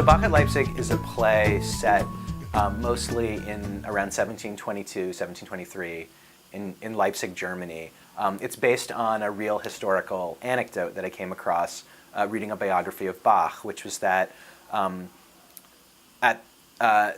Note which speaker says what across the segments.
Speaker 1: So Bach at Leipzig is a play set mostly in around 1722, 1723 in Leipzig, Germany. It's based on a real historical anecdote that I came across reading a biography of Bach, which was that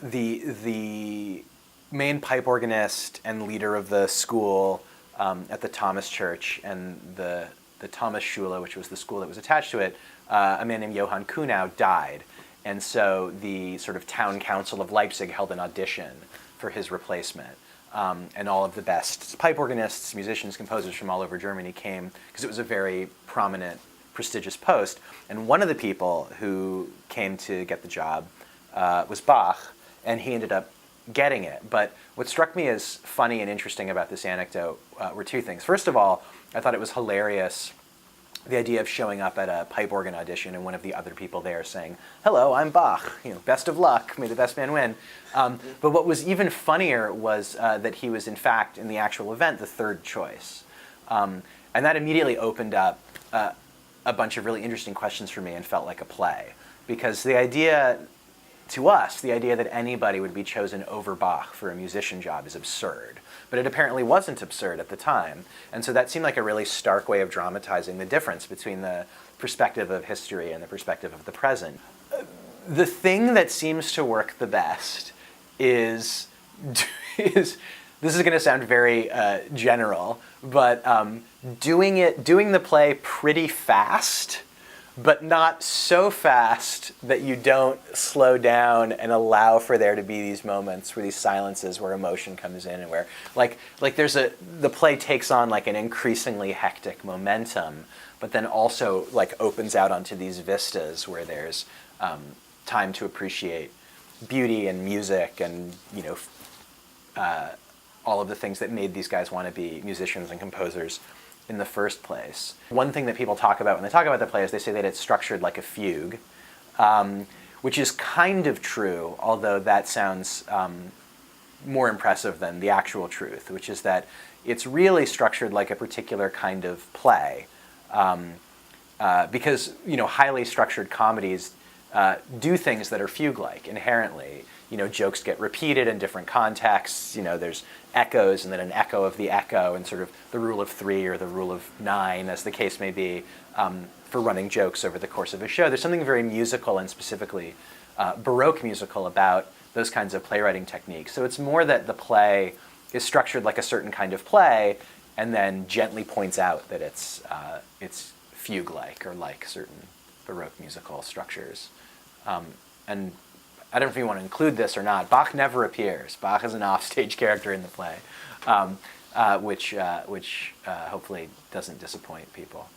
Speaker 1: the main pipe organist and leader of the school at the Thomaskirche and the Thomasschule, which was the school that was attached to it, a man named Johann Kuhnau died. And so the sort of town council of Leipzig held an audition for his replacement. And all of the best pipe organists, musicians, composers from all over Germany came, because it was a very prominent, prestigious post. And one of the people who came to get the job was Bach, and he ended up getting it. But what struck me as funny and interesting about this anecdote were two things. First of all, I thought it was hilarious, the idea of showing up at a pipe organ audition and one of the other people there saying, "Hello, I'm Bach. Best of luck. May the best man win." But what was even funnier was that he was, in fact, in the actual event, the third choice. And that immediately opened up a bunch of really interesting questions for me and felt like a play. Because the idea, to us, the idea that anybody would be chosen over Bach for a musician job is absurd. But it apparently wasn't absurd at the time. And so that seemed like a really stark way of dramatizing the difference between the perspective of history and the perspective of the present. The thing that seems to work the best is this is going to sound very general, but doing the play pretty fast, but not so fast that you don't slow down and allow for there to be these moments where these silences where emotion comes in and where like the play takes on like an increasingly hectic momentum, but then also like opens out onto these vistas where there's time to appreciate beauty and music and all of the things that made these guys want to be musicians and composers in the first place. One thing that people talk about when they talk about the play is they say that it's structured like a fugue, which is kind of true, although that sounds more impressive than the actual truth, which is that it's really structured like a particular kind of play. Because highly structured comedies do things that are fugue-like inherently. Jokes get repeated in different contexts. There's echoes and then an echo of the echo and sort of the rule of 3 or the rule of 9, as the case may be, for running jokes over the course of a show. There's something very musical and specifically Baroque musical about those kinds of playwriting techniques. So it's more that the play is structured like a certain kind of play and then gently points out that it's fugue-like or like certain Baroque musical structures. And I don't know if you want to include this or not. Bach never appears. Bach is an offstage character in the play, which hopefully doesn't disappoint people.